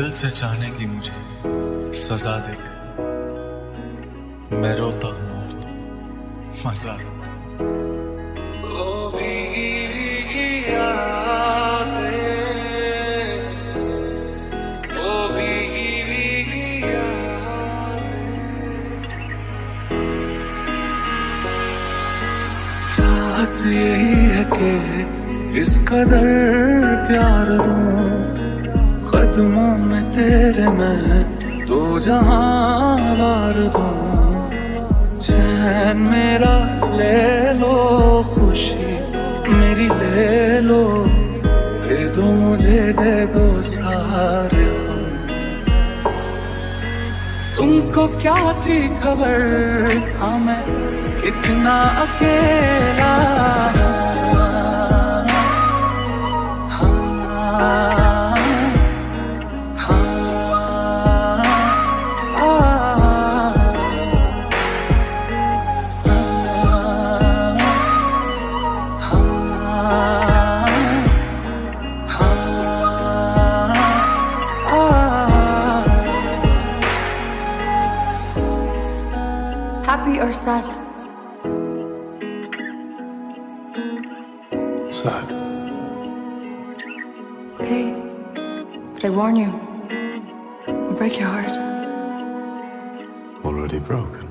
दिल से चाहने की मुझे सजा देकर मैं रोता हूँ और तो मजा आता। ओ भीगी भीगी यादें, ओ भीगी भीगी यादें। चाहत यही है कि इस कदर प्यार दूं, कदमों में तेरे मैं तो जहां वार दूं। चैन मेरा ले लो, खुशी मेरी ले लो, दे दो मुझे, दे दो सारे गम। तुमको क्या थी खबर था मैं कितना अकेला। Happy or sad? Sad. Okay, but I warn you, I'll break your heart. Already broken.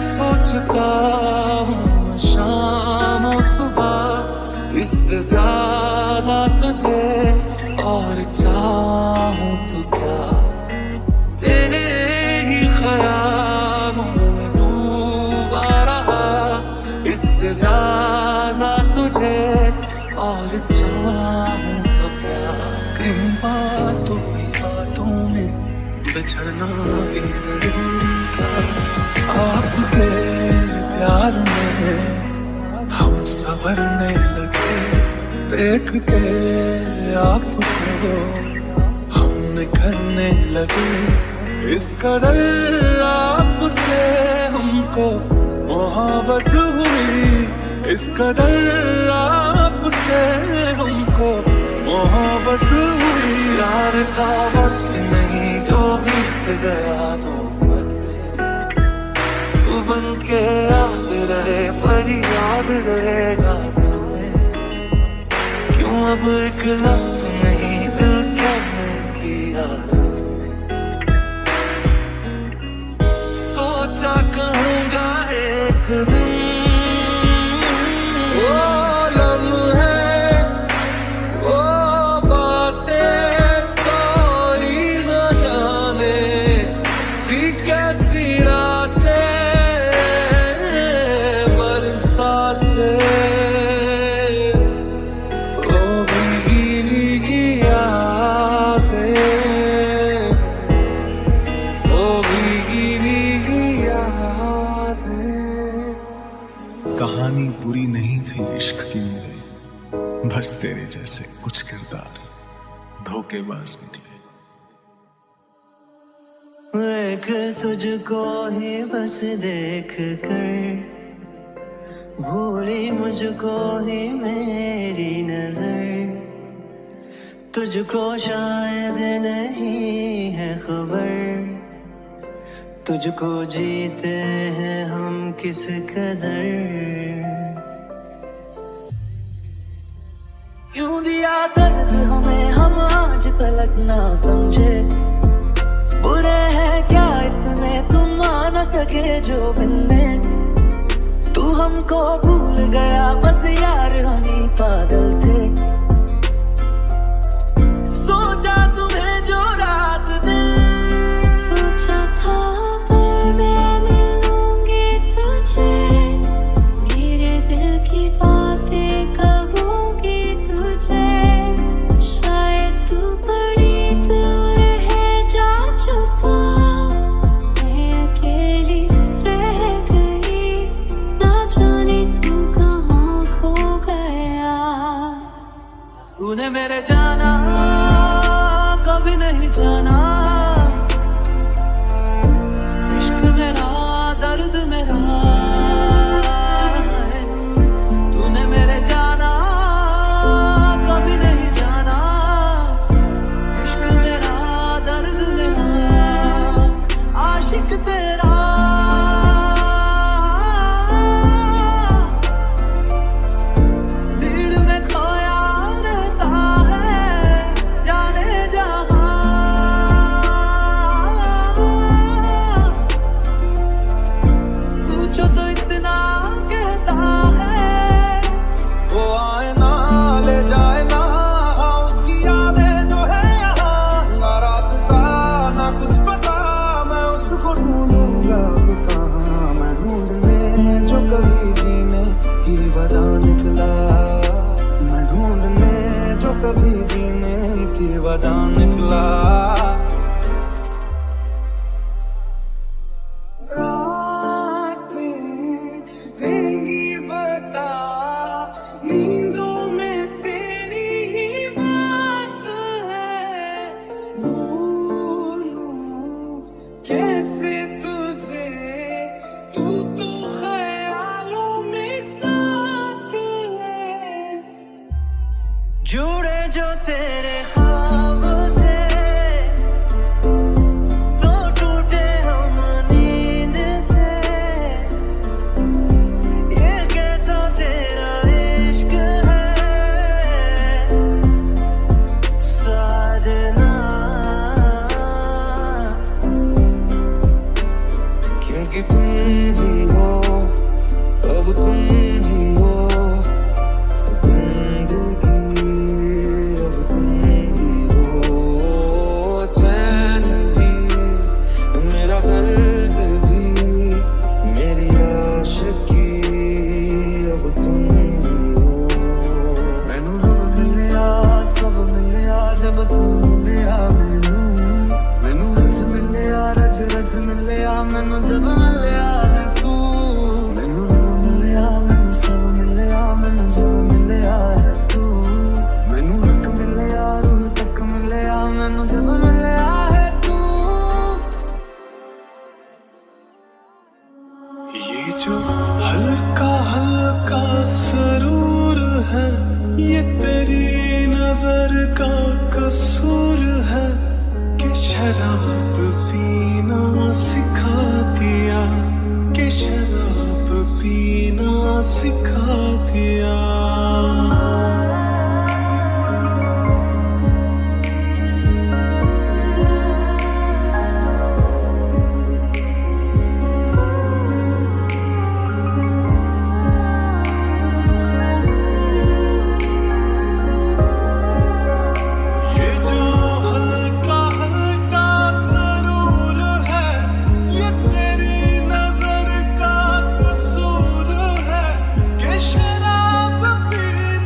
सोचता हूँ शाम और सुबह, इससे ज्यादा तुझे और चाहूँ तो क्या। तेरे ही ख्यालों में डूबा रहा, इससे ज्यादा तुझे और चाहूँ तो क्या। कई बातों में बिछड़ना भी जरूरी था। आपके प्यार में हम संवरने लगे, देख के आपको हम निखरने लगे। इस कदर आपसे हमको मोहब्बत हुई, इस कदर आपसे हमको मोहब्बत हुई। यार था वक्त नहीं जो बीत गया तो बन के याद रहे, पर याद रहेगा दिल में। क्यों अब एक लफ्ज नहीं दिल कहने की आदत में। सोचा कहूँगा एक दिन वो लम्हे, वो बातें कोई न जाने थी कैसी रातें कहानी बुरी नहीं थी इश्क की मेरे, बस तेरे जैसे कुछ किरदार धोखेबाज निकले। देख तुझको ही बस देख कर भूली मुझको ही मेरी नजर। तुझको शायद नहीं है खबर, तुझको जीते हैं हम किस कदर। यूं दिया दर्द हमें हम आज तलक ना समझे, बुरे हैं क्या इतने तुम आ न सके जो मिलने। तू हमको भूल गया बस यार हम ही पागल थे। सोचा तुम्हें जो रात दिन सोचा था पर मैं मिलूंगी तुझे, मेरे दिल की बातें कहूंगी तुझे। शायद तू बड़ी दूर जो तेरे ख्वाब से तो टूटे हम नींद से, ये कैसा तेरा इश्क है साजना, क्योंकि तुम ही हो, अब तुम ही हो जिंदगी, अब तुम ही हो चैन भी, मेरा दर्द भी, मेरी आशिकी, अब तुम ही हो। मैनू रब मिलिया, सब मिलिया जब तू मिलिया मैनू, मैनू रज मिलिया, रज रज मिलिया मैनू जब मिलिया है तू, मैनू रब मिलिया, मैनू सब मिलिया मैनू जब मिलिया है तू, मैनू हक मिलिया, रूह तक मिलिया मैनू जब मिलिया है तू। ये जो हल्का हल्का सरूर है, ये तेरी नजर का कसूर है कि शराब पीना सिखा दिया, कि शराब पीना सिखा दिया। ये जो हल्का हल्का सरूर है, ये तेरी नजर का कसूर है कि शराब पीना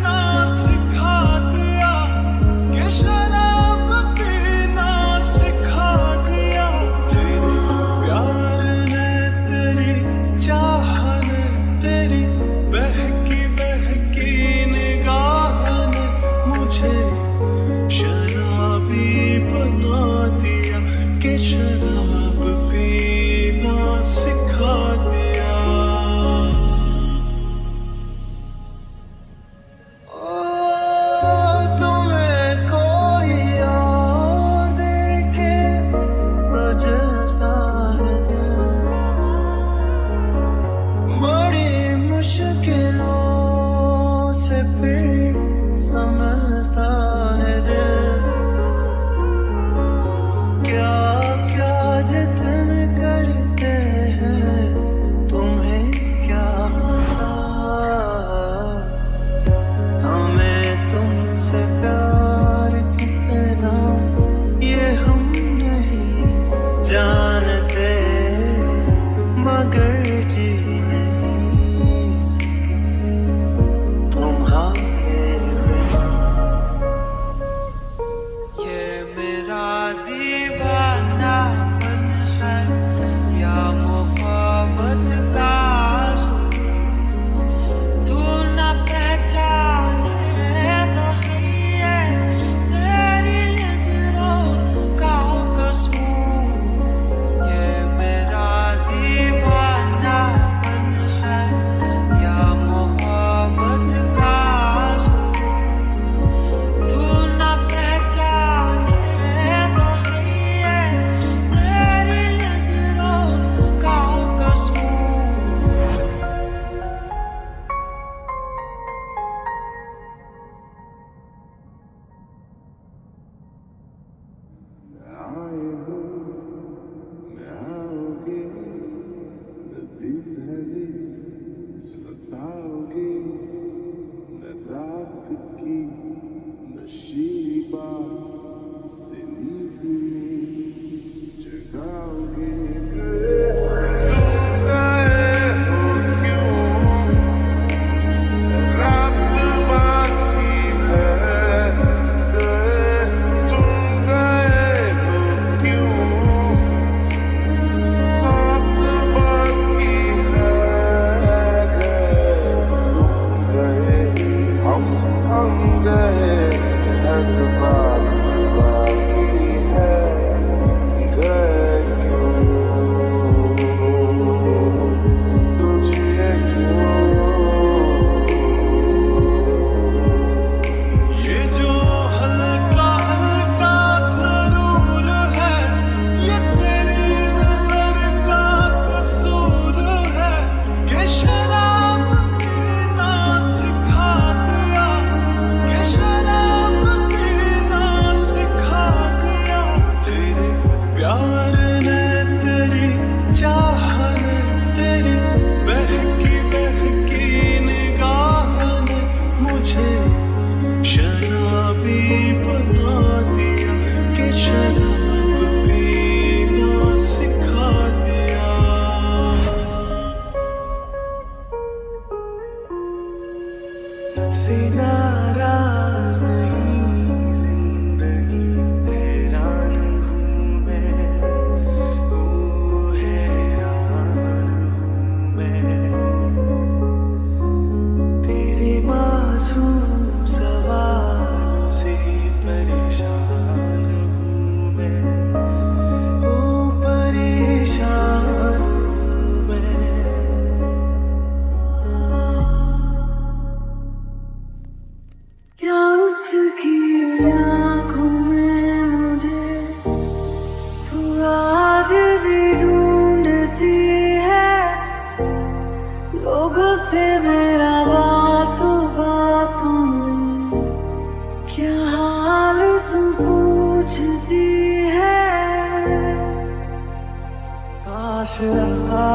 सा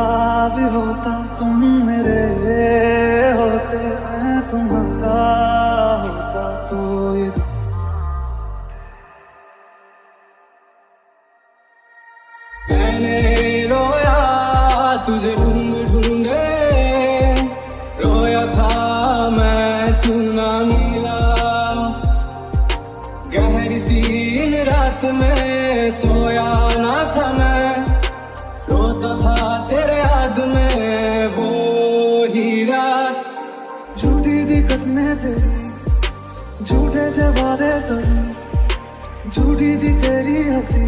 भी होता, तुम मेरे होते, मैं तुम्हारा होता तो ये मैंने रोया तुझे ढूंढ ढूंढे, रोया था मैं तू ना मिला, गहरी सी इन रात में सोया ना था मैं, रोता था तेरे याद में वो ही रात। झूठी थी कसमें तेरी, झूठे थे वादे सही, झूठी थी तेरी हंसी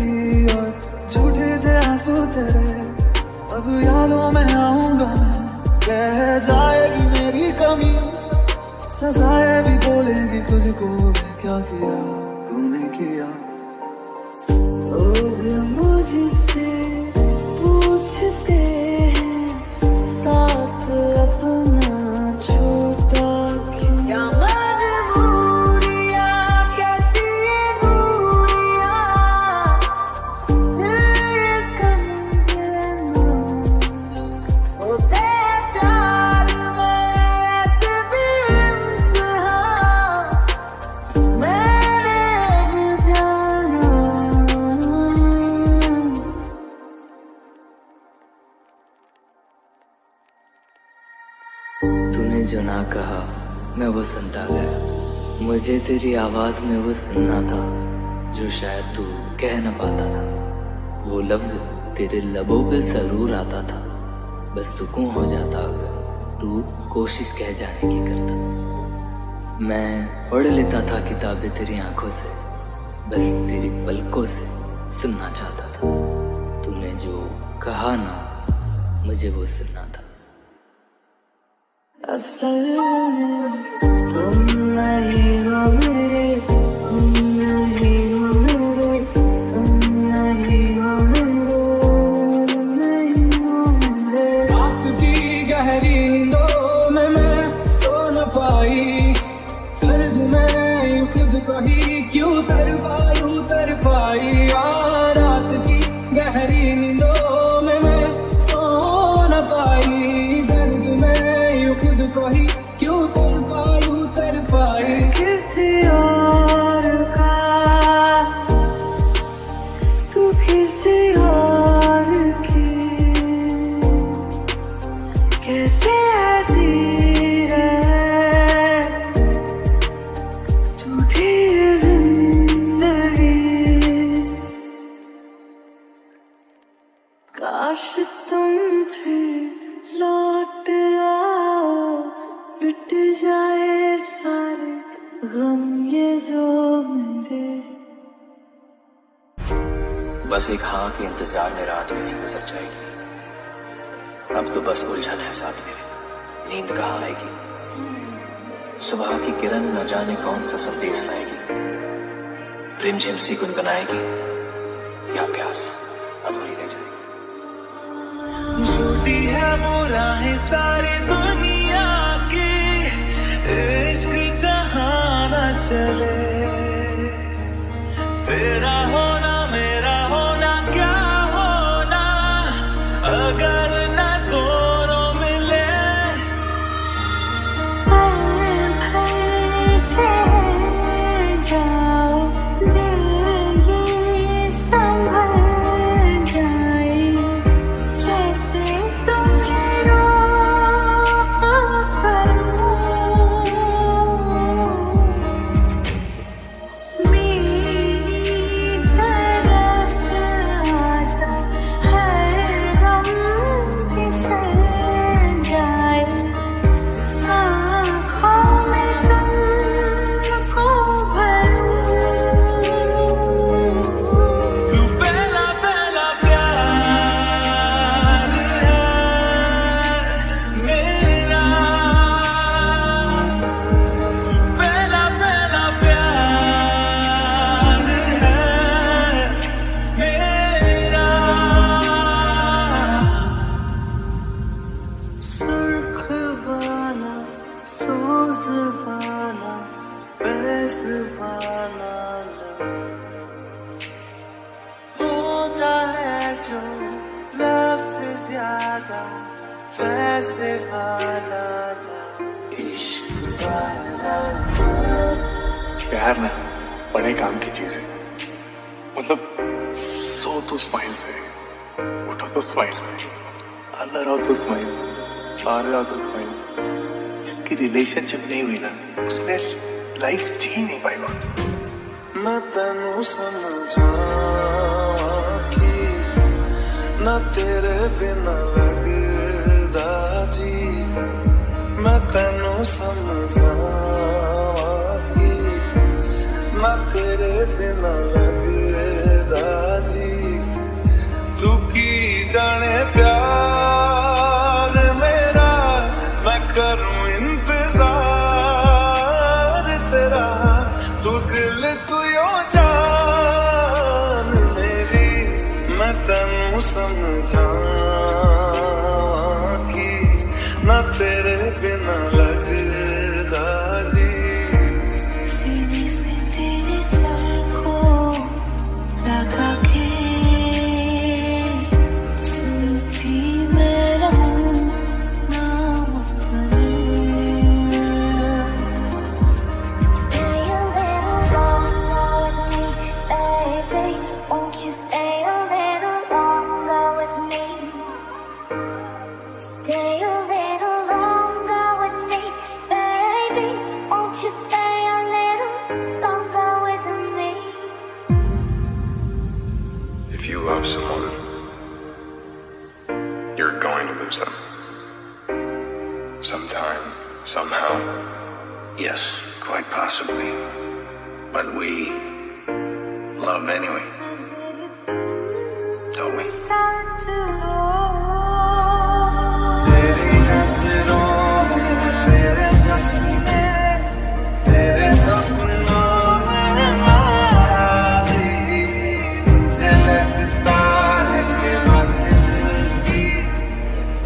और झूठे थे आंसू तेरे। अब यादों में आऊंगा मैं, रह जाएगी मेरी कमी, सजाएं भी बोलेंगी तुझको, मैं क्या किया तूने किया। लोग मुझसे पूछते हैं साथ अपना छोटा क्या, मजबूरियां कैसी ये दूरियां, दिल ये समझ लेना होते प्यार में ऐसे भी इम्तिहान, मैंने अब जाना। तूने जो ना कहा मैं वो सुनता गया, मुझे तेरी आवाज में वो सुनना था जो शायद तू कह न पाता था, वो लफ्ज तेरे लबों पे जरूर आता था, बस सुकून हो जाता अगर तू कोशिश कह जाने की करता। मैं पढ़ लेता था किताबें तेरी आंखों से, बस तेरी पलकों से सुनना चाहता था, तूने जो कहा ना मुझे वो सुनना था। असल में तुम नहीं हो मेरे, तुम नहीं हो मेरे, तुम नहीं हो मेरे, नहीं हो मेरे। रात की गहरी नींदों में मैं सो न पाई, दर्द में यूं खुद को ही क्यों तर पाई, रात की गहरी नींदों में मैं सो न पाई, दर्द में यूं खुद को ही क्यों तर पाई। किसी और का तू किसी और की, कैसे जी रहे झूठी जिंदगी। काश तुम फिर लौट आओ, मिट जाए सारे गम ये जो मेरे। बस एक हाँ के इंतजार में रात मेरी गुजर जाएगी, अब तो बस उलझन है साथ मेरे, नींद कहाँ आएगी। सुबह की किरण न जाने कौन सा संदेश लाएगी, रिमझिम सी गुनगुनाएगी या प्यास अधूरी रह जाएगी। झूठी है वो राहें सारी दुनिया की, इश्क जहां न चले, तेरा होना मेरा होना क्या होना अगर न दोनों मिले। पल भर ठहर जाओ, दिल ये संभल जाए, कैसे तुम्हें रोका करूं। वादा वैसे वाला ना इश्क वाला। प्यार ना बड़े काम की चीज है। मतलब सो तो स्माइल से, उठो तो स्माइल से, अंदर आओ तो स्माइल से, बाहर आओ तो स्माइल से। जिसकी रिलेशनशिप नहीं हुई ना उसने लाइफ जी नहीं पाएगा। मैं तेनू समझा कि ना तेरे बिना लगदा जी। मैं तेनू समझा कि ना तेरे बिना लगदा जी। तू की जाने प्यार मेरा मैं करूं इंतजार तेरा। तू दिल तू यो जान मेरी। मैं तेनू समझा कि ना तेरे बिना लगदा जी। सीने से तेरे सर को लगा के सुनती मैं रहूं नाम अपने। Stay a little longer with me, baby. Won't you stay a little longer with me? Stay a little longer with me, baby. Won't you stay a little longer with me? If you love someone, you're going to lose them. Sometime, somehow. Yes, quite possibly. But we love anyway, don't we? तेरी नजरों में तेरे सपने, तेरे सपनों में नाराज़ी। मुझे लगता है कि बात दिल की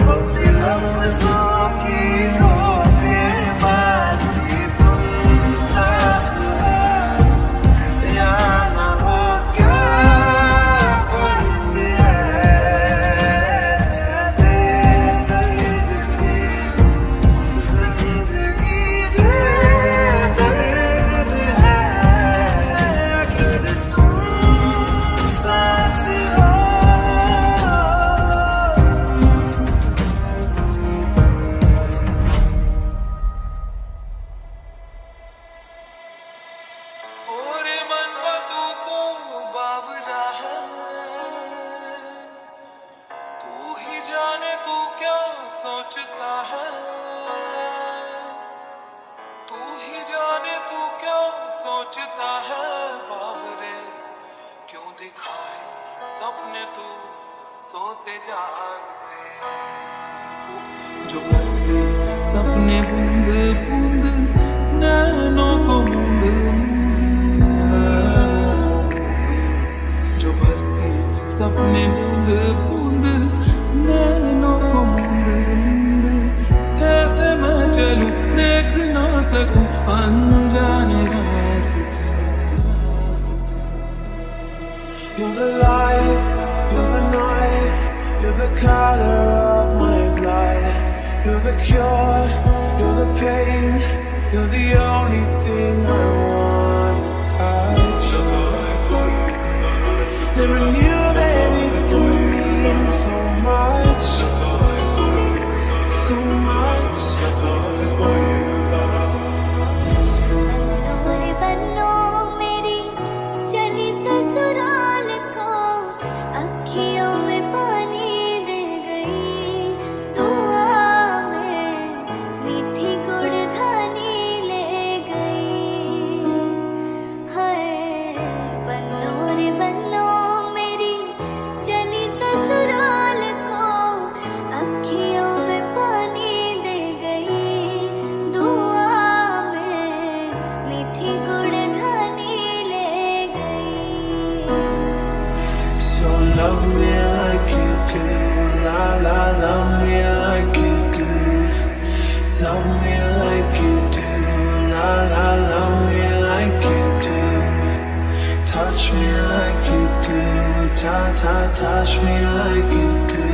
होती लफ्ज़ों की धोखेबाज़ी। तुम साथ हो या ना हो क्या फर्क है। जिंदगी दे दर्द है अगर तुम साथ हो। ओरे मनवा तू तो बावरा है। तू ही जाने तू क्या सोचता है। तू ही जाने तू क्या सोचता है। बावरे क्यों दिखाए सपने तू सोते जागते। जो बरसे सपने बूंद बूंद नैनों को मूंद मूंद। जो बरसे सपने बूंद बूंद नैनों को मूंद मूंद। कैसे मैं चलूं देख ना सकूं अनजाने रास्ते। You're the light, you're the night, you're the color of my blood. You're the cure, you're the pain, you're the only thing I wanna touch. Never knew that it could mean so much, so much. नूरे बनो मेरी चली ससुराल को, अखियों में पानी दे गई। दुआ में मीठी गुड़धानी ले गई। हाय बनो रे बनो मेरी चली ससुराल को, अखियों में पानी दे गई। दुआ में मीठी गुड़धानी ले गई। So love me like you do, la la, love me like you do. Love me like you do, la la, love me like you do. Touch me like you do, ta ta, touch me like you do.